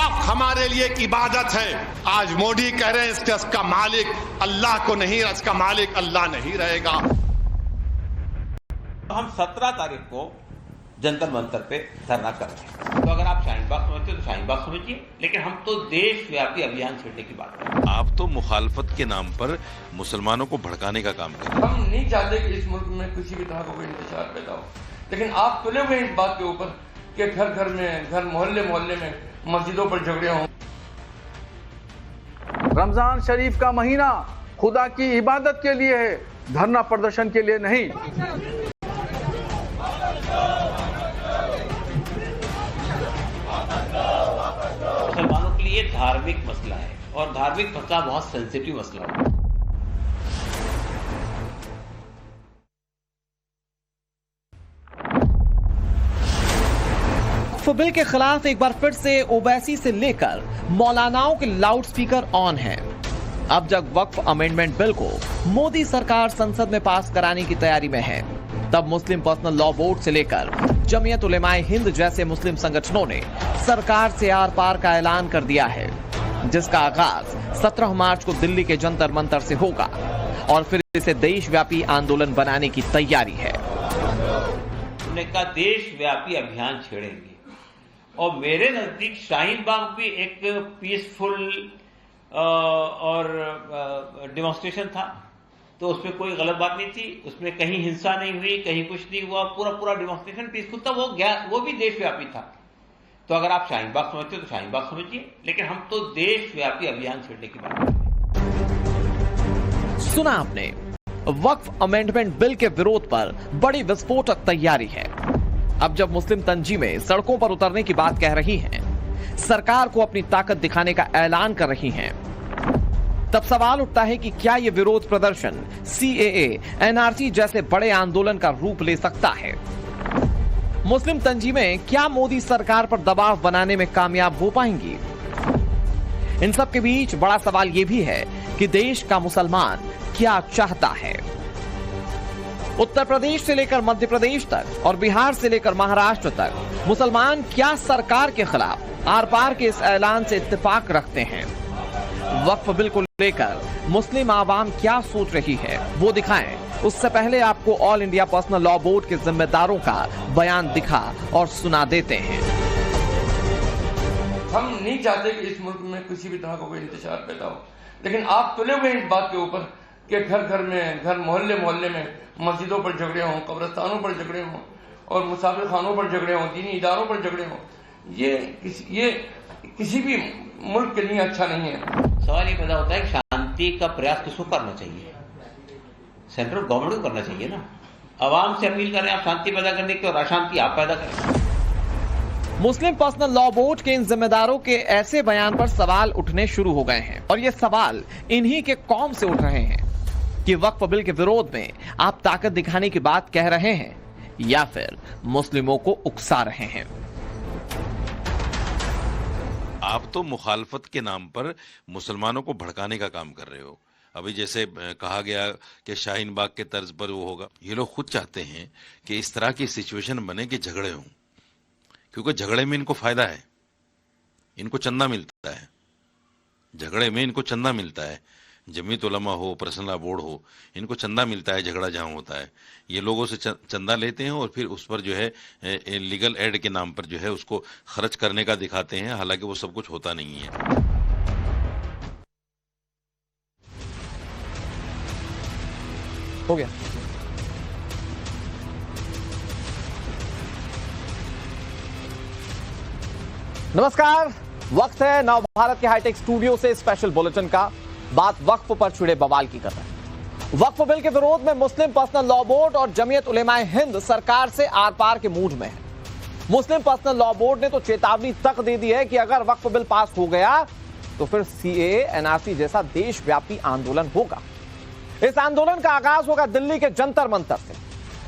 वक्फ हमारे लिए एक इबादत है। आज मोदी कह रहे हैं इसका मालिक अल्लाह को नहीं, इसका मालिक अल्लाह नहीं रहेगा। हम 17 तारीख को जंतर मंतर पे धरना कर रहे हैं। तो अगर आप शाहीन बाग समझते हो तो शाहीन बाग समझिए, लेकिन हम तो देशव्यापी अभियान छेड़ने की बात कर रहे हैं। आप तो मुखालफत के नाम पर मुसलमानों को भड़काने का काम कर रहे हैं। हम नहीं चाहते कि इस मुल्क में किसी भी तरह का कोई इंतशार पैदा हो, लेकिन आप तुले हुए इस बात के ऊपर कि घर घर में, घर मोहल्ले मोहल्ले में, मस्जिदों पर झगड़े हों। रमजान शरीफ का महीना खुदा की इबादत के लिए है, धरना प्रदर्शन के लिए नहीं। मुसलमानों के लिए धार्मिक मसला है और धार्मिक मसला बहुत सेंसिटिव मसला है। वक्फ बिल के खिलाफ एक बार फिर से ओवैसी से लेकर मौलानाओं के लाउडस्पीकर ऑन हैं। अब जब वक्फ अमेंडमेंट बिल को मोदी सरकार संसद में पास कराने की तैयारी में है, तब मुस्लिम पर्सनल लॉ बोर्ड से लेकर जमीयत उलेमाए हिंद जैसे मुस्लिम संगठनों ने सरकार से आर पार का ऐलान कर दिया है, जिसका आगाज 17 मार्च को दिल्ली के जंतर मंतर से होगा और फिर इसे देशव्यापी आंदोलन बनाने की तैयारी है। उन्होंने कहा देशव्यापी अभियान छेड़ेंगे और मेरे नजदीक शाहीन बाग भी एक पीसफुल और डेमोन्स्ट्रेशन था, तो उसमें कोई गलत बात नहीं थी, उसमें कहीं हिंसा नहीं हुई, कहीं कुछ नहीं हुआ, पूरा डेमोन्स्ट्रेशन पीसफुल था, वो भी देशव्यापी था। तो अगर आप शाहीन बाग समझते हो तो शाहीन बाग समझिए, लेकिन हम तो देशव्यापी अभियान छेड़ने की बात कर रहे हैं। सुना आपने, वक्फ अमेंडमेंट बिल के विरोध पर बड़ी विस्फोटक तैयारी है। अब जब मुस्लिम तंजीमें सड़कों पर उतरने की बात कह रही हैं, सरकार को अपनी ताकत दिखाने का ऐलान कर रही हैं, तब सवाल उठता है कि क्या यह विरोध प्रदर्शन सीएए, एनआरसी जैसे बड़े आंदोलन का रूप ले सकता है? मुस्लिम तंजीमें क्या मोदी सरकार पर दबाव बनाने में कामयाब हो पाएंगी? इन सब के बीच बड़ा सवाल यह भी है कि देश का मुसलमान क्या चाहता है। उत्तर प्रदेश से लेकर मध्य प्रदेश तक और बिहार से लेकर महाराष्ट्र तक मुसलमान क्या सरकार के खिलाफ आर पार के इस ऐलान से इत्तेफाक रखते हैं? वक्फ बिल को लेकर मुस्लिम आवाम क्या सोच रही है, वो दिखाएं। उससे पहले आपको all India personal law board के जिम्मेदारों का बयान दिखा और सुना देते हैं। हम नहीं चाहते कि इस मुल्क में किसी भी तरह का कोई इंतशार पैदा हो, लेकिन आप तुले हुए इस बात के ऊपर कि घर घर में, घर मोहल्ले मोहल्ले में, मस्जिदों पर झगड़े हों, कब्रिस्तानों पर झगड़े हों और मुसाफिर खानों पर झगड़े हों, दीनी इदारों पर झगड़े हों, ये किसी भी मुल्क के लिए अच्छा नहीं है। सवाल ये पैदा होता है कि शांति का प्रयास किसको करना चाहिए? सेंट्रल गवर्नमेंट को करना चाहिए ना। आवाम से अपील करें आप शांति पैदा करने की और अशांति आप पैदा करें। मुस्लिम पर्सनल लॉ बोर्ड के इन जिम्मेदारों के ऐसे बयान पर सवाल उठने शुरू हो गए हैं और ये सवाल इन्हीं के कौम से उठ रहे हैं कि वक्फ बिल के विरोध में आप ताकत दिखाने की बात कह रहे हैं या फिर मुस्लिमों को उकसा रहे हैं। आप तो मुखालफत के नाम पर मुसलमानों को भड़काने का काम कर रहे हो। अभी जैसे कहा गया कि शाहीन बाग के तर्ज पर वो होगा, ये लोग खुद चाहते हैं कि इस तरह की सिचुएशन बने कि झगड़े हों, क्योंकि झगड़े में इनको फायदा है, इनको चंदा मिलता है, झगड़े में इनको चंदा मिलता है। जमीयत उलमा हो, पर्सनल लॉ बोर्ड हो, इनको चंदा मिलता है झगड़ा जहां होता है। ये लोगों से चंदा लेते हैं और फिर उस पर जो है लीगल एड के नाम पर जो है उसको खर्च करने का दिखाते हैं, हालांकि वो सब कुछ होता नहीं है। हो गया। नमस्कार, वक्त है नव भारत के हाईटेक स्टूडियो से स्पेशल बुलेटिन का। बात वक्फ पर छिड़े बवाल की कर रहे हैं। वक्फ बिल के विरोध में मुस्लिम पर्सनल लॉ बोर्ड और जमीयत उलेमाए हिंद सरकार से आर पार के मूड में है। मुस्लिम पर्सनल लॉ बोर्ड ने तो चेतावनी तक दे दी है कि अगर वक्फ बिल पास हो गया तो फिर सीएए, एनआरसी जैसा देशव्यापी आंदोलन होगा। इस आंदोलन का आगाज होगा दिल्ली के जंतर मंतर से।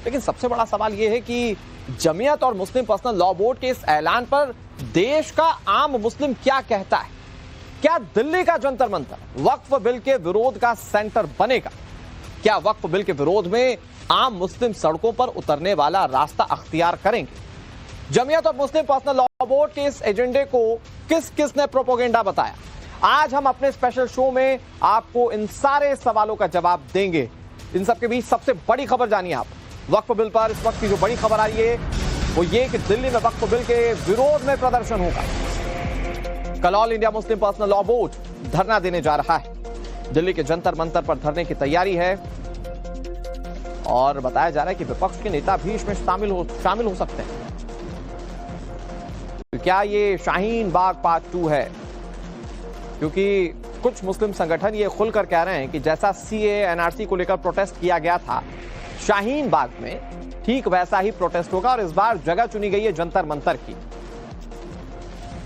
लेकिन सबसे बड़ा सवाल यह है कि जमीयत और मुस्लिम पर्सनल लॉ बोर्ड के इस ऐलान पर देश का आम मुस्लिम क्या कहता है? क्या दिल्ली का जंतर मंतर वक्फ बिल के विरोध का सेंटर बनेगा? क्या वक्फ बिल के विरोध में आम मुस्लिम सड़कों पर उतरने वाला रास्ता अख्तियार करेंगे? जमीयत और मुस्लिम पर्सनल लॉ बोर्ड के इस एजेंडे को किस किस ने प्रोपोगेंडा बताया, आज हम अपने स्पेशल शो में आपको इन सारे सवालों का जवाब देंगे। इन सबके बीच सबसे बड़ी खबर जानिए आप। वक्फ बिल पर इस वक्त की जो बड़ी खबर आ रही है वो ये कि दिल्ली में वक्फ बिल के विरोध में प्रदर्शन होगा। कल all India Muslim personal law board धरना देने जा रहा है। दिल्ली के जंतर मंतर पर धरने की तैयारी है और बताया जा रहा है कि विपक्ष के नेता भी इसमें शामिल हो सकते हैं। तो क्या ये शाहीन बाग पार्ट 2 है? क्योंकि कुछ मुस्लिम संगठन ये खुलकर कह रहे हैं कि जैसा सीए एनआरसी को लेकर प्रोटेस्ट किया गया था शाहीन बाग में, ठीक वैसा ही प्रोटेस्ट होगा और इस बार जगह चुनी गई है जंतर मंतर की।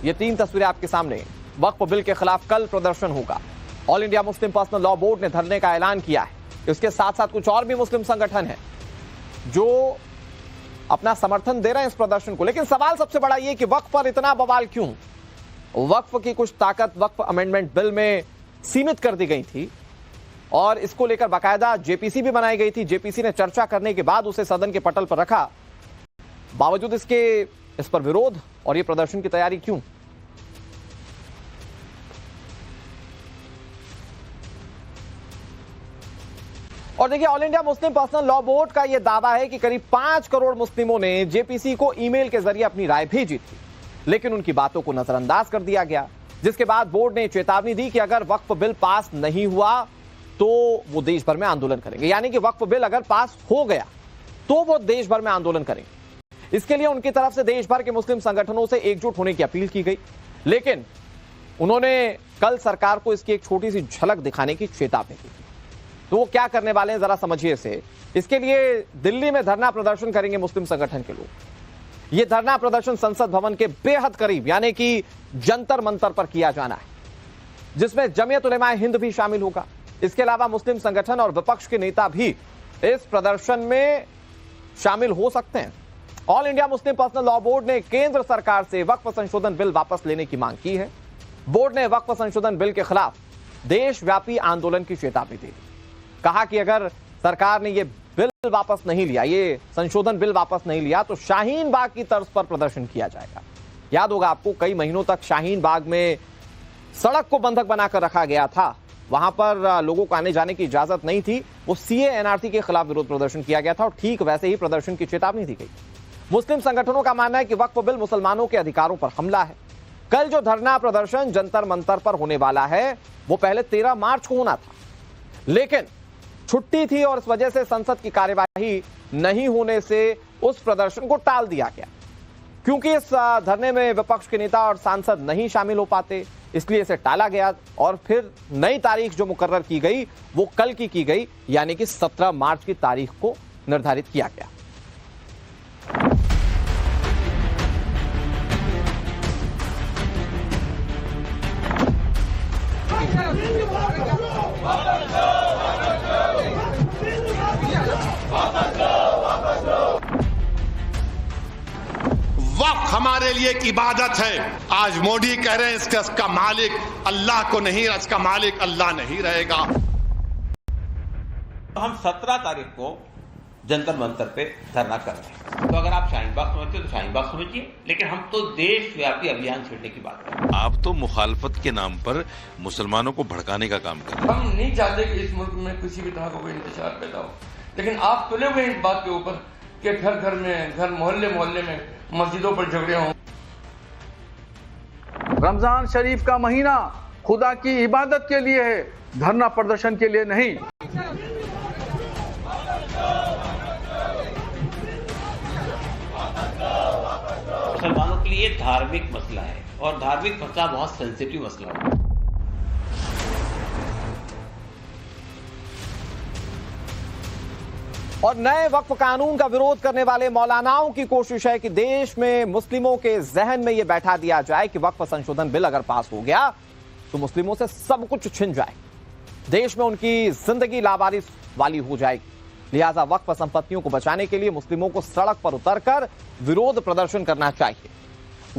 ये 3 तस्वीरें आपके सामने। वक्फ बिल के खिलाफ कल प्रदर्शन होगा। All India Muslim personal law board ने धरने का ऐलान किया है। इसके साथ साथ कुछ और भी मुस्लिम संगठन हैं जो अपना समर्थन दे रहे हैं इस प्रदर्शन को। लेकिन सवाल सबसे बड़ा ये कि वक्फ पर इतना बवाल क्यों? वक्फ की कुछ ताकत वक्फ अमेंडमेंट बिल में सीमित कर दी गई थी और इसको लेकर बाकायदा जेपीसी भी बनाई गई थी। जेपीसी ने चर्चा करने के बाद उसे सदन के पटल पर रखा। बावजूद इसके इस पर विरोध और ये प्रदर्शन की तैयारी क्यों? और देखिए, all India Muslim personal law board का यह दावा है कि करीब 5 करोड़ मुस्लिमों ने जेपीसी को ईमेल के जरिए अपनी राय भेजी थी, लेकिन उनकी बातों को नजरअंदाज कर दिया गया, जिसके बाद बोर्ड ने चेतावनी दी कि अगर वक्फ बिल पास नहीं हुआ तो वो देश भर में आंदोलन करेंगे। यानी कि वक्फ बिल अगर पास हो गया तो वो देश भर में आंदोलन करेंगे। इसके लिए उनकी तरफ से देश भर के मुस्लिम संगठनों से एकजुट होने की अपील की गई, लेकिन उन्होंने कल सरकार को इसकी एक छोटी सी झलक दिखाने की चेतावनी दी। तो वो क्या करने वाले हैं जरा समझिए इसे। इसके लिए दिल्ली में धरना प्रदर्शन करेंगे मुस्लिम संगठन के लोग। ये धरना प्रदर्शन संसद भवन के बेहद करीब यानी कि जंतर मंतर पर किया जाना है, जिसमें जमीयत उलेमा हिंद भी शामिल होगा। इसके अलावा मुस्लिम संगठन और विपक्ष के नेता भी इस प्रदर्शन में शामिल हो सकते हैं। All India Muslim personal law board ने केंद्र सरकार से वक्फ संशोधन बिल वापस लेने की मांग की है। बोर्ड ने वक्फ संशोधन बिल के खिलाफ देशव्यापी आंदोलन की चेतावनी दी। कहा कि अगर सरकार ने ये बिल वापस नहीं लिया, ये संशोधन बिल वापस नहीं लिया, तो शाहीन बाग की तर्ज पर प्रदर्शन किया जाएगा। याद होगा आपको, कई महीनों तक शाहीन बाग में सड़क को बंधक बनाकर रखा गया था। वहां पर लोगों को आने जाने की इजाजत नहीं थी। वो सीए एनआरसी के खिलाफ विरोध प्रदर्शन किया गया था और ठीक वैसे ही प्रदर्शन की चेतावनी दी गई। मुस्लिम संगठनों का मानना है कि वक्फ बिल मुसलमानों के अधिकारों पर हमला है। कल जो धरना प्रदर्शन जंतर मंतर पर होने वाला है वो पहले 13 मार्च को होना था, लेकिन छुट्टी थी और इस वजह से संसद की कार्यवाही नहीं होने से उस प्रदर्शन को टाल दिया गया। क्योंकि इस धरने में विपक्ष के नेता और सांसद नहीं शामिल हो पाते, इसलिए इसे टाला गया और फिर नई तारीख जो मुकर्रर की गई वो कल की गई, यानी कि 17 मार्च की तारीख को निर्धारित किया गया। वक्फ हमारे लिए एक इबादत है। आज मोदी कह रहे हैं इसका मालिक अल्लाह को नहीं, इसका मालिक अल्लाह नहीं रहेगा। हम 17 तारीख को जंतर मंतर पे धरना कर रहे हैं। तो अगर आप शाहीन बाग समझते हो तो शाहीन बाग समझिए, लेकिन हम तो देशव्यापी अभियान छेड़ने की बात कर रहे हैं। आप तो मुखालफत के नाम पर मुसलमानों को भड़काने का काम कर रहे हैं। हम नहीं चाहते कि इस मुल्क में किसी भी तरह का कोई इंतशार पैदा हो, लेकिन आप तुले हुए इस बात के ऊपर कि घर घर में, घर मोहल्ले मोहल्ले में मस्जिदों पर झगड़े हों। रमजान शरीफ का महीना खुदा की इबादत के लिए है, धरना प्रदर्शन के लिए नहीं। मुसलमानों के लिए धार्मिक मसला है और धार्मिक मसला बहुत सेंसिटिव मसला है। और नए वक्फ कानून का विरोध करने वाले मौलानाओं की कोशिश है कि देश में मुस्लिमों के जहन में यह बैठा दिया जाए कि वक्फ संशोधन बिल अगर पास हो गया तो मुस्लिमों से सब कुछ छिन जाए, देश में उनकी जिंदगी लावारिस वाली हो जाएगी। लिहाजा वक्फ संपत्तियों को बचाने के लिए मुस्लिमों को सड़क पर उतरकर विरोध प्रदर्शन करना चाहिए।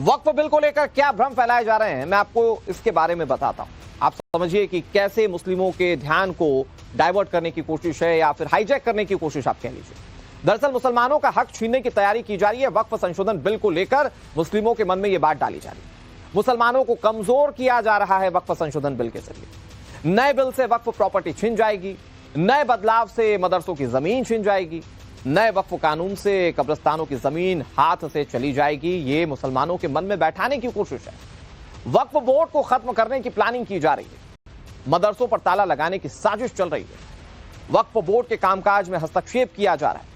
वक्फ बिल को लेकर क्या भ्रम फैलाए जा रहे हैं, मैं आपको इसके बारे में बताता हूं। आप समझिए कि कैसे मुस्लिमों के ध्यान को डाइवर्ट करने की कोशिश है या फिर हाईजैक करने की कोशिश आप कह लीजिए। दरअसल मुसलमानों का हक छीनने की तैयारी की जा रही है। वक्फ संशोधन बिल को लेकर मुस्लिमों के मन में यह बात डाली जा रही है। मुसलमानों को कमजोर किया जा रहा है वक्फ संशोधन बिल के जरिए। नए बिल से वक्फ प्रॉपर्टी छिन जाएगी, नए बदलाव से मदरसों की जमीन छिन जाएगी, नए वक्फ कानून से कब्रिस्तानों की जमीन हाथ से चली जाएगी। ये मुसलमानों के मन में बैठाने की कोशिश है। वक्फ बोर्ड को खत्म करने की प्लानिंग की जा रही है। मदरसों पर ताला लगाने की साजिश चल रही है। वक्फ बोर्ड के कामकाज में हस्तक्षेप किया जा रहा है।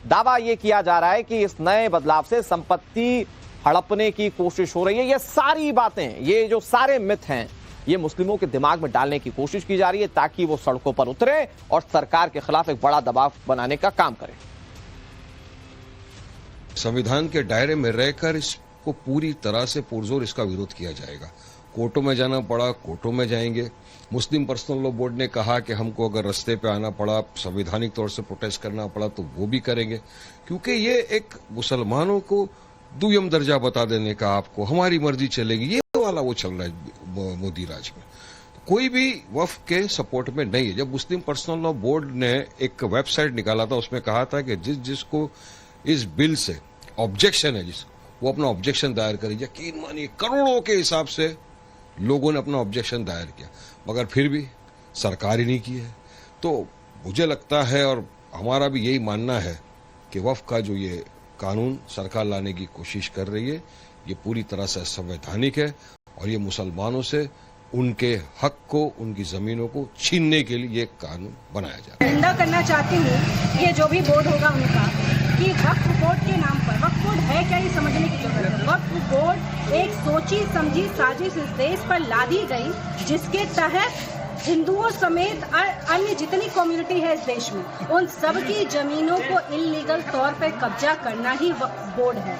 दावा यह किया जा रहा है कि इस नए बदलाव से संपत्ति हड़पने की कोशिश हो रही है। ये सारी बातें, ये जो सारे मिथ हैं, ये मुस्लिमों के दिमाग में डालने की कोशिश की जा रही है ताकि वो सड़कों पर उतरे और सरकार के खिलाफ एक बड़ा दबाव बनाने का काम करें। संविधान के दायरे में रहकर इसको पूरी तरह से पुरजोर इसका विरोध किया जाएगा। कोर्टों में जाना पड़ा, कोर्टों में जाएंगे। मुस्लिम पर्सनल लॉ बोर्ड ने कहा कि हमको अगर रास्ते पे आना पड़ा, संवैधानिक तौर से प्रोटेस्ट करना पड़ा तो वो भी करेंगे, क्योंकि ये एक मुसलमानों को दुयम दर्जा बता देने का, आपको हमारी मर्जी चलेगी, ये वाला वो चल रहा है मोदी राज में। कोई भी वक्फ के सपोर्ट में नहीं है। जब मुस्लिम पर्सनल लॉ बोर्ड ने एक वेबसाइट निकाला था, उसमें कहा था कि जिसको इस बिल से ऑब्जेक्शन है, वो अपना ऑब्जेक्शन दायर करे। यकीन मानिए करोड़ों के हिसाब से लोगों ने अपना ऑब्जेक्शन दायर किया, मगर फिर भी सरकार ही नहीं की है। तो मुझे लगता है और हमारा भी यही मानना है कि वक्फ का जो ये कानून सरकार लाने की कोशिश कर रही है, ये पूरी तरह से संवैधानिक है और ये मुसलमानों से उनके हक को, उनकी जमीनों को छीनने के लिए ये कानून बनाया जाए। निंदा करना चाहती हूँ ये जो भी बोर्ड होगा उनका, कि वक्फ बोर्ड के नाम पर, वक्फ बोर्ड है क्या ये समझने की जरूरत है। वक्फ बोर्ड एक सोची समझी साजिश इस देश पर लादी गई, जिसके तहत हिंदुओं समेत अन्य जितनी कम्युनिटी है इस देश में, उन सब की जमीनों को इल्लीगल तौर पर कब्जा करना ही वक्फ बोर्ड है।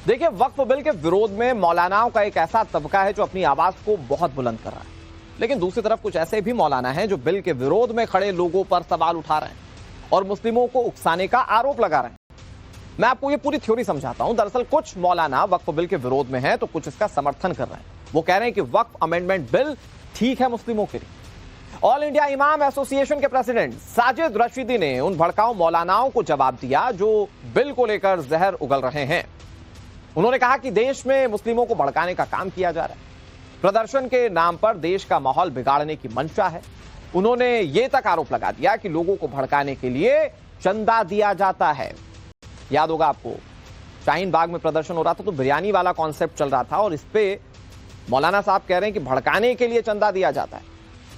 देखिए, वक्फ बिल के विरोध में मौलानाओं का एक ऐसा तबका है जो अपनी आवाज को बहुत बुलंद कर रहा है, लेकिन दूसरी तरफ कुछ ऐसे भी मौलाना हैं जो बिल के विरोध में खड़े लोगों पर सवाल उठा रहे हैं और मुस्लिमों को उकसाने का आरोप लगा रहे हैं। मैं आपको ये पूरी थ्योरी समझाता हूं। दरअसल कुछ मौलाना वक्फ बिल के विरोध में हैं तो कुछ इसका समर्थन कर रहे हैं। वो कह रहे हैं कि वक्फ अमेंडमेंट बिल ठीक है मुस्लिमों के लिए। ऑल इंडिया इमाम एसोसिएशन के प्रेसिडेंट साजिद रशीदी ने उन भड़काऊ मौलानाओं को जवाब दिया जो बिल को लेकर जहर उगल रहे हैं। उन्होंने कहा कि देश में मुस्लिमों को भड़काने का काम किया जा रहा है, प्रदर्शन के नाम पर देश का माहौल बिगाड़ने की मंशा है। उन्होंने ये तक आरोप लगा दिया कि लोगों को भड़काने के लिए चंदा दिया जाता है। याद होगा आपको, शाहीन बाग में प्रदर्शन हो रहा था तो बिरयानी वाला कॉन्सेप्ट चल रहा था और इस पे मौलाना साहब कह रहे हैं कि भड़काने के लिए चंदा दिया जाता है।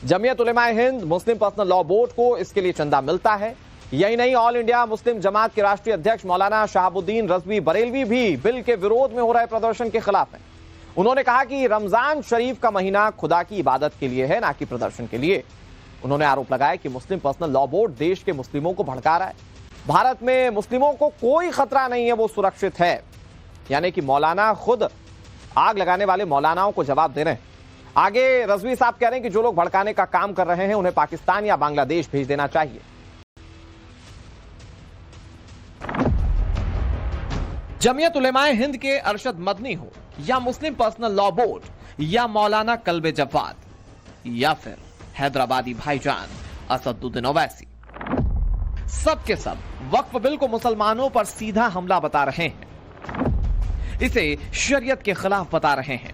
जमीयत उलेमाए हिंद, मुस्लिम पर्सनल लॉ बोर्ड को इसके लिए चंदा मिलता है। यही नहीं, ऑल इंडिया मुस्लिम जमात के राष्ट्रीय अध्यक्ष मौलाना शहाबुद्दीन रजवी बरेलवी भी बिल के विरोध में हो रहे प्रदर्शन के खिलाफ हैं। उन्होंने कहा कि रमजान शरीफ का महीना खुदा की इबादत के लिए है, ना कि प्रदर्शन के लिए। उन्होंने आरोप लगाया कि मुस्लिम पर्सनल लॉ बोर्ड देश के मुस्लिमों को भड़का रहा है। भारत में मुस्लिमों को कोई खतरा नहीं है, वो सुरक्षित है। यानी कि मौलाना खुद आग लगाने वाले मौलानाओं को जवाब दे रहे हैं। आगे रजवी साहब कह रहे हैं कि जो लोग भड़काने का काम कर रहे हैं उन्हें पाकिस्तान या बांग्लादेश भेज देना चाहिए। जमीयत उलेमाए हिंद के अरशद मदनी हो या मुस्लिम पर्सनल लॉ बोर्ड या मौलाना कल्बे जवाद या फिर हैदराबादी भाईजान असदुद्दीन ओवैसी, सब के सब वक्फ बिल को मुसलमानों पर सीधा हमला बता रहे हैं। इसे शरीयत के खिलाफ बता रहे हैं,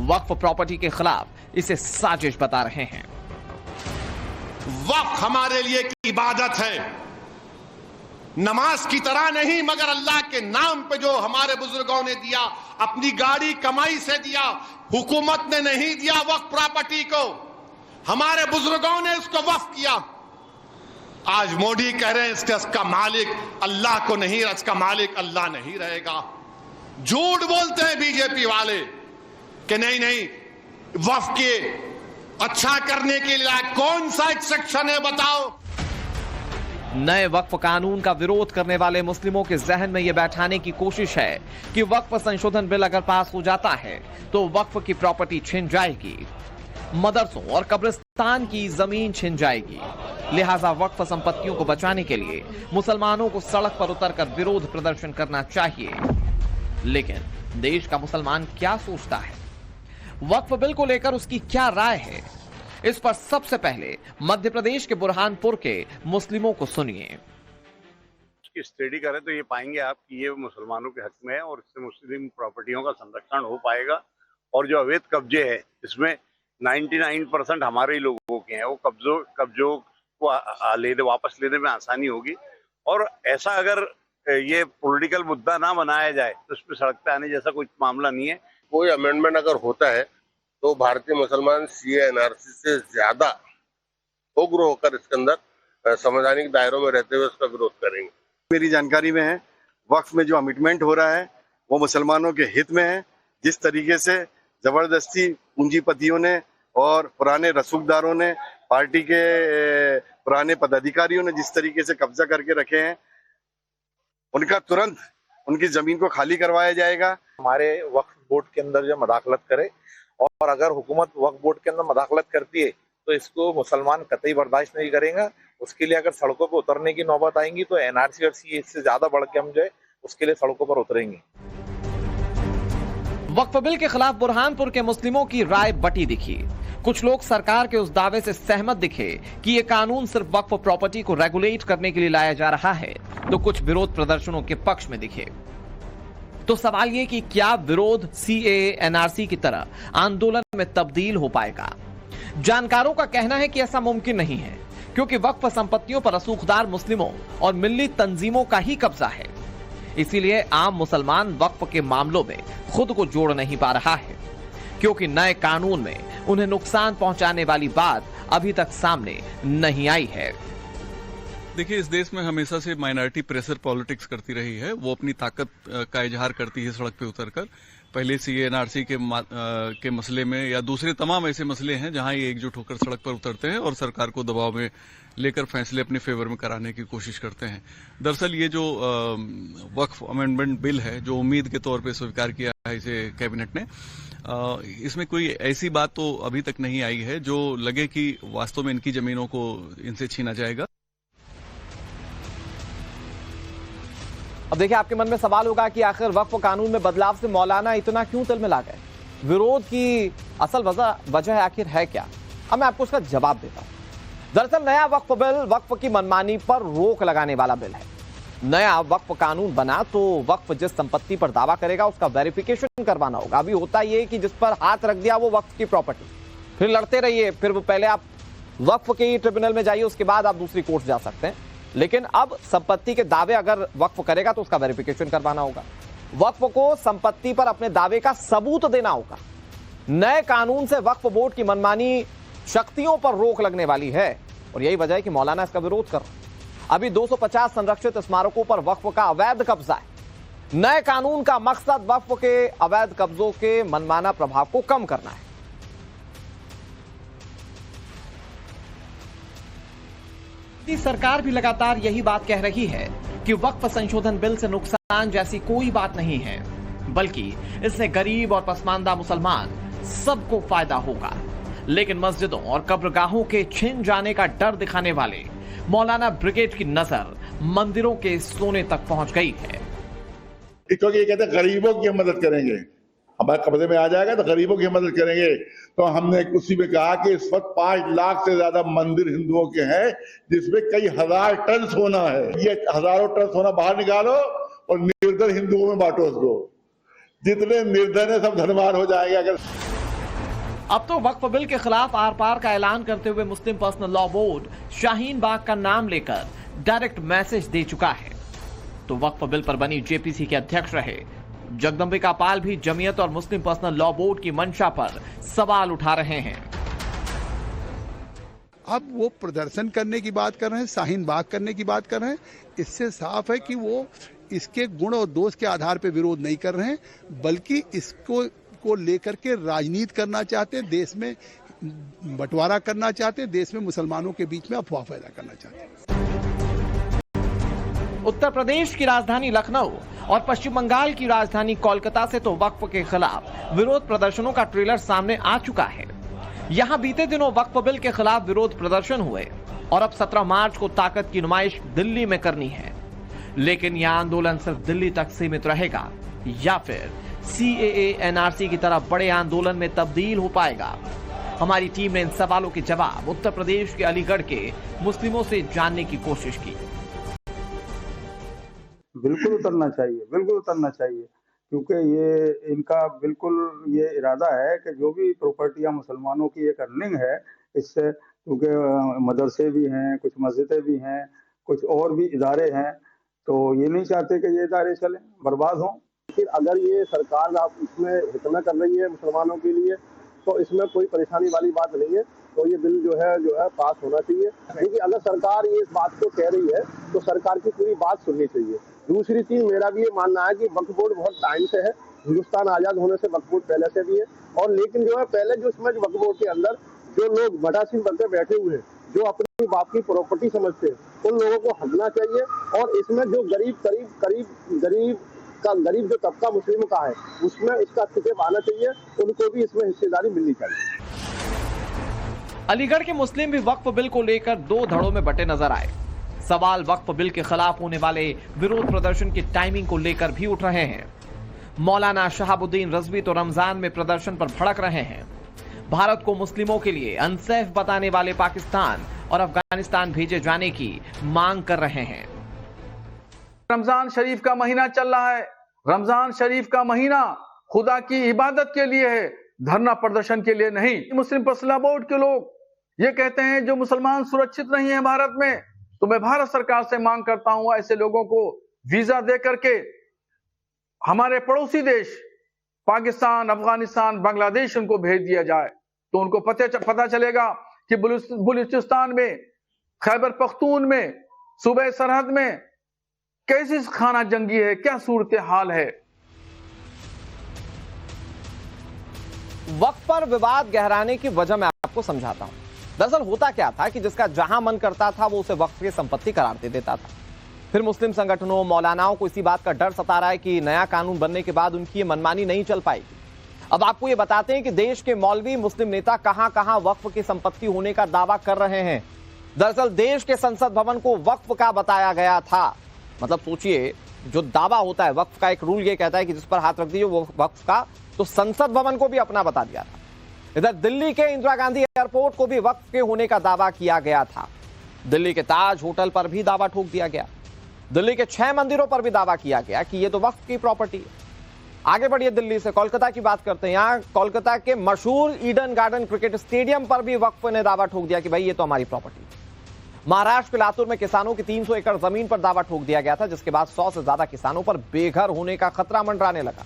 वक्फ प्रॉपर्टी के खिलाफ इसे साजिश बता रहे हैं। वक्फ हमारे लिए एक इबादत है, नमाज की तरह नहीं, मगर अल्लाह के नाम पे जो हमारे बुजुर्गों ने दिया, अपनी गाड़ी कमाई से दिया, हुकूमत ने नहीं दिया वक्फ प्रॉपर्टी को, हमारे बुजुर्गों ने उसको वक्फ किया। आज मोदी कह रहे हैं इसका मालिक अल्लाह को नहीं, इसका मालिक अल्लाह नहीं रहेगा। झूठ बोलते हैं बीजेपी वाले कि नहीं वक्फ के अच्छा करने के लिए कौन सा एक सेक्शन है बताओ। नए वक्फ कानून का विरोध करने वाले मुस्लिमों के जहन में यह बैठाने की कोशिश है कि वक्फ संशोधन बिल अगर पास हो जाता है तो वक्फ की प्रॉपर्टी छिन जाएगी, मदरसों और कब्रिस्तान की जमीन छिन जाएगी। लिहाजा वक्फ संपत्तियों को बचाने के लिए मुसलमानों को सड़क पर उतरकर विरोध प्रदर्शन करना चाहिए। लेकिन देश का मुसलमान क्या सोचता है, वक्फ बिल को लेकर उसकी क्या राय है, इस पर सबसे पहले मध्य प्रदेश के बुरहानपुर के मुस्लिमों को सुनिए। की स्टडी करें तो ये पाएंगे आप कि ये मुसलमानों के हक में है और इससे मुस्लिम प्रॉपर्टियों का संरक्षण हो पाएगा। और जो अवैध कब्जे है इसमें 99% हमारे ही लोगों के हैं, वो कब्जों को वापस लेने में आसानी होगी। और ऐसा अगर ये पॉलिटिकल मुद्दा ना बनाया जाए तो इसमें सड़क पे आने जैसा कोई मामला नहीं है। कोई अमेंडमेंट अगर होता है तो भारतीय मुसलमान सीए एनआरसी से ज्यादा उग्र होकर इसके अंदर संवैधानिक दायरों में रहते हुए उसका विरोध करेंगे। मेरी जानकारी में है वक्फ में जो अमिटमेंट हो रहा है वो मुसलमानों के हित में है। जिस तरीके से जबरदस्ती पूंजीपतियों ने और पुराने रसूखदारों ने, पार्टी के पुराने पदाधिकारियों ने जिस तरीके से कब्जा करके रखे हैं, उनका तुरंत उनकी जमीन को खाली करवाया जाएगा। हमारे वक्फ बोर्ड के अंदर जो मदाखलत करे, और अगर हुकूमत वक्फ बोर्ड के अंदर मदाखलत करती है तो इसको मुसलमान कतई बर्दाश्त नहीं करेंगे। उसके लिए अगर सड़कों पर उतरने की नौबत आएंगी तो एनआरसी और सीए से ज्यादा बढ़ के हम जो है उसके लिए सड़कों पर उतरेंगे। वक्फ बिल के खिलाफ बुरहानपुर के मुस्लिमों की राय बटी दिखी। कुछ लोग सरकार के उस दावे से सहमत दिखे कि ये कानून सिर्फ वक्फ प्रॉपर्टी को रेगुलेट करने के लिए लाया जा रहा है, तो कुछ विरोध प्रदर्शनों के पक्ष में दिखे। तो सवाल ये कि क्या विरोध सीएए एनआरसी की तरह आंदोलन में तब्दील हो पाएगा? जानकारों का कहना है कि ऐसा मुमकिन नहीं है, क्योंकि वक्फ संपत्तियों पर रसूखदार मुस्लिमों और मिल्ली तंजीमों का ही कब्जा है। इसीलिए आम मुसलमान वक्फ के मामलों में खुद को जोड़ नहीं पा रहा है, क्योंकि नए कानून में उन्हें नुकसान पहुंचाने वाली बात अभी तक सामने नहीं आई है। देखिए, इस देश में हमेशा से माइनॉरिटी प्रेशर पॉलिटिक्स करती रही है। वो अपनी ताकत का इजहार करती है सड़क पे उतरकर। पहले सीए एनआरसी के मसले में या दूसरे तमाम ऐसे मसले हैं जहां ये एकजुट होकर सड़क पर उतरते हैं और सरकार को दबाव में लेकर फैसले अपने फेवर में कराने की कोशिश करते हैं। दरअसल ये जो वक्फ अमेंडमेंट बिल है, जो उम्मीद के तौर पे स्वीकार किया है इसे कैबिनेट ने, इसमें कोई ऐसी बात तो अभी तक नहीं आई है जो लगे कि वास्तव में इनकी जमीनों को इनसे छीना जाएगा। अब देखिए, आपके मन में सवाल होगा कि आखिर वक्फ कानून में बदलाव से मौलाना इतना क्यों तिलमिला गए? विरोध की असल वजह आखिर है क्या? अब मैं आपको उसका जवाब देता हूं। दरअसल नया वक्फ बिल वक्फ की मनमानी पर रोक लगाने वाला बिल है। नया वक्फ कानून बना तो वक्फ जिस संपत्ति पर दावा करेगा उसका वेरिफिकेशन करवाना होगा। अभी होता यह कि जिस पर हाथ रख दिया वो वक्फ की प्रॉपर्टी, फिर लड़ते रहिए, फिर पहले आप वक्फ के ट्रिब्यूनल में जाइए, उसके बाद आप दूसरी कोर्ट जा सकते हैं। लेकिन अब संपत्ति के दावे अगर वक्फ करेगा तो उसका वेरिफिकेशन करवाना होगा। वक्फ को संपत्ति पर अपने दावे का सबूत देना होगा। नए कानून से वक्फ बोर्ड की मनमानी शक्तियों पर रोक लगने वाली है और यही वजह है कि मौलाना इसका विरोध कर रहे हैं। अभी 250 संरक्षित स्मारकों पर वक्फ का अवैध कब्जा है। नए कानून का मकसद वक्फ के अवैध कब्जों के मनमाना प्रभाव को कम करना है। सरकार भी लगातार यही बात कह रही है कि वक्फ संशोधन बिल से नुकसान जैसी कोई बात नहीं है, बल्कि इससे गरीब और पसमानदा मुसलमान सबको फायदा होगा। लेकिन मस्जिदों और कब्रगाहों के छिन जाने का डर दिखाने वाले मौलाना ब्रिगेड की नजर मंदिरों के सोने तक पहुंच गई है। क्योंकि ये कहते हैं गरीबों की मदद करेंगे, हमारे कब्जे में आ जाएगा तो गरीबों की मदद करेंगे। तो हमने उसी में कहा कि इस वक्त 5 लाख से ज्यादा मंदिर हिंदुओं के हैं, जिसमें कई हजार टन सोना है। ये हजारों टन सोना बाहर निकालो और निर्धन हिंदुओं में बांटो उसको। जितने निर्धन है सब धनवान हो जाएंगे। अगर अब तो वक्फ बिल के खिलाफ आर पार का ऐलान करते हुए मुस्लिम personal law board Shaheen Bagh का नाम लेकर डायरेक्ट मैसेज दे चुका है। तो वक्फ बिल पर बनी जेपीसी के अध्यक्ष रहे जगदम्बिका पाल भी जमीयत और मुस्लिम पर्सनल लॉ बोर्ड की मंशा पर सवाल उठा रहे हैं। अब वो प्रदर्शन करने की बात कर रहे हैं, शाहीन बाग करने की बात कर रहे हैं। इससे साफ है कि वो इसके गुण और दोष के आधार पर विरोध नहीं कर रहे हैं, बल्कि इसको लेकर के राजनीति करना चाहते हैं, देश में बंटवारा करना चाहते हैं, देश में मुसलमानों के बीच में अफवाह पैदा करना चाहते हैं। उत्तर प्रदेश की राजधानी लखनऊ और पश्चिम बंगाल की राजधानी कोलकाता से तो वक्फ के खिलाफ विरोध प्रदर्शनों का ट्रेलर सामने आ चुका है। यहां बीते दिनों वक्फ बिल के खिलाफ विरोध प्रदर्शन हुए और अब 17 मार्च को ताकत की नुमाइश दिल्ली में करनी है। लेकिन यह आंदोलन सिर्फ दिल्ली तक सीमित रहेगा या फिर सीएए एनआरसी की तरह बड़े आंदोलन में तब्दील हो पाएगा? हमारी टीम ने इन सवालों के जवाब उत्तर प्रदेश के अलीगढ़ के मुस्लिमों से जानने की कोशिश की। बिल्कुल उतरना चाहिए, बिल्कुल उतरना चाहिए, क्योंकि ये इनका बिल्कुल ये इरादा है कि जो भी प्रॉपर्टियां मुसलमानों की एक अर्निंग है इससे, क्योंकि मदरसे भी हैं, कुछ मस्जिदें भी हैं, कुछ और भी इदारे हैं, तो ये नहीं चाहते कि ये इदारे चलें, बर्बाद हों। लेकिन अगर ये सरकार आप इसमें हितना कर रही है मुसलमानों के लिए तो इसमें कोई परेशानी वाली बात नहीं है, तो ये बिल जो है पास होना चाहिए। क्योंकि अगर सरकार ये इस बात को कह रही है तो सरकार की पूरी बात सुननी चाहिए। दूसरी चीज मेरा भी ये मानना है कि वक्फ बोर्ड बहुत टाइम से है, हिंदुस्तान आजाद होने से वक्फ बोर्ड पहले से भी है, और लेकिन जो है पहले जो इसमें वक्फ बोर्ड के अंदर जो लोग मठासीन बनकर बैठे हुए हैं, जो अपनी बाप की प्रॉपर्टी समझते हैं, उन लोगों को हटना चाहिए। और इसमें जो गरीब जो तबका मुस्लिमों का है उसमें इसका हस्तक्षेप आना चाहिए, उनको भी इसमें हिस्सेदारी मिलनी चाहिए। अलीगढ़ के मुस्लिम भी वक्फ बिल को लेकर दो धड़ों में बटे नजर आए। सवाल वक्फ बिल के खिलाफ होने वाले विरोध प्रदर्शन की टाइमिंग को लेकर भी उठ रहे हैं। मौलाना शहाबुद्दीन रजवी तो रमजान में प्रदर्शन पर भड़क रहे हैं। भारत को मुस्लिमों के लिए अनसेफ बताने वाले पाकिस्तान और अफगानिस्तान भेजे जाने की मांग कर रहे हैं। रमजान शरीफ का महीना चल रहा है। रमजान शरीफ का महीना खुदा की इबादत के लिए है, धरना प्रदर्शन के लिए नहीं। मुस्लिम पर्सनल बोर्ड के लोग ये कहते हैं जो मुसलमान सुरक्षित नहीं है भारत में, तो मैं भारत सरकार से मांग करता हूं ऐसे लोगों को वीजा दे करके हमारे पड़ोसी देश पाकिस्तान, अफगानिस्तान, बांग्लादेश उनको भेज दिया जाए, तो उनको पता चलेगा कि बलूचिस्तान में, खैबर पख्तून में, सूबे सरहद में कैसी खाना जंगी है, क्या सूरत हाल है। वक्फ पर विवाद गहराने की वजह मैं आपको समझाता हूं। दरअसल होता क्या था कि जिसका जहां मन करता था वो उसे वक्फ की संपत्ति करार दे देता था। फिर मुस्लिम संगठनों, मौलानाओं को इसी बात का डर सता रहा है कि नया कानून बनने के बाद उनकी ये मनमानी नहीं चल पाएगी। अब आपको ये बताते हैं कि देश के मौलवी, मुस्लिम नेता कहां कहां वक्फ की संपत्ति होने का दावा कर रहे हैं। दरअसल देश के संसद भवन को वक्फ का बताया गया था। मतलब सोचिए, जो दावा होता है वक्फ का, एक रूल ये कहता है कि जिस पर हाथ रख दीजिए वो वक्फ का, तो संसद भवन को भी अपना बता दिया था। इधर दिल्ली के इंदिरा गांधी एयरपोर्ट को भी वक्फ के होने का दावा किया गया था। दिल्ली के ताज होटल पर भी दावा ठोक दिया गया। दिल्ली के 6 मंदिरों पर भी दावा किया गया कि ये तो वक्फ की प्रॉपर्टी है। आगे बढ़िए, दिल्ली से कोलकाता की बात करते हैं। यहाँ कोलकाता के मशहूर ईडन गार्डन क्रिकेट स्टेडियम पर भी वक्फ ने दावा ठोक दिया कि भाई ये तो हमारी प्रॉपर्टी है। महाराष्ट्र के लातूर में किसानों की 300 एकड़ जमीन पर दावा ठोक दिया गया था, जिसके बाद 100 से ज्यादा किसानों पर बेघर होने का खतरा मंडराने लगा।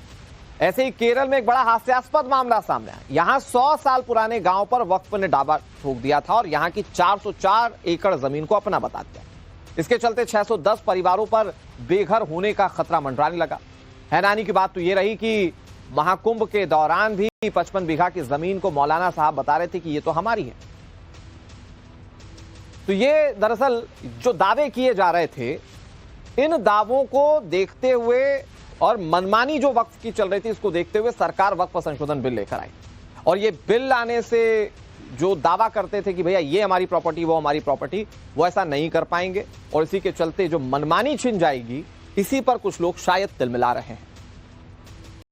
ऐसे ही केरल में एक बड़ा हास्यास्पद मामला सामने आया। यहां 100 साल पुराने गांव पर वक्फ ने दावा ठोक दिया था और यहां की 404 एकड़ जमीन को अपना बता दिया। इसके चलते 610 परिवारों पर बेघर होने का खतरा मंडराने लगा। हैरानी की बात तो यह रही कि महाकुंभ के दौरान भी 55 बीघा की जमीन को मौलाना साहब बता रहे थे कि ये तो हमारी है। तो ये दरअसल जो दावे किए जा रहे थे, इन दावों को देखते हुए और मनमानी जो वक्फ की चल रही थी, इसको देखते हुए सरकार वक्फ संशोधन बिल लेकर आई। और ये बिल लाने से जो दावा करते थे कि भैया ये हमारी प्रॉपर्टी, वो हमारी प्रॉपर्टी, वो ऐसा नहीं कर पाएंगे। और इसी के चलते जो मनमानी छिन जाएगी, इसी पर कुछ लोग शायद तिलमिला रहे हैं।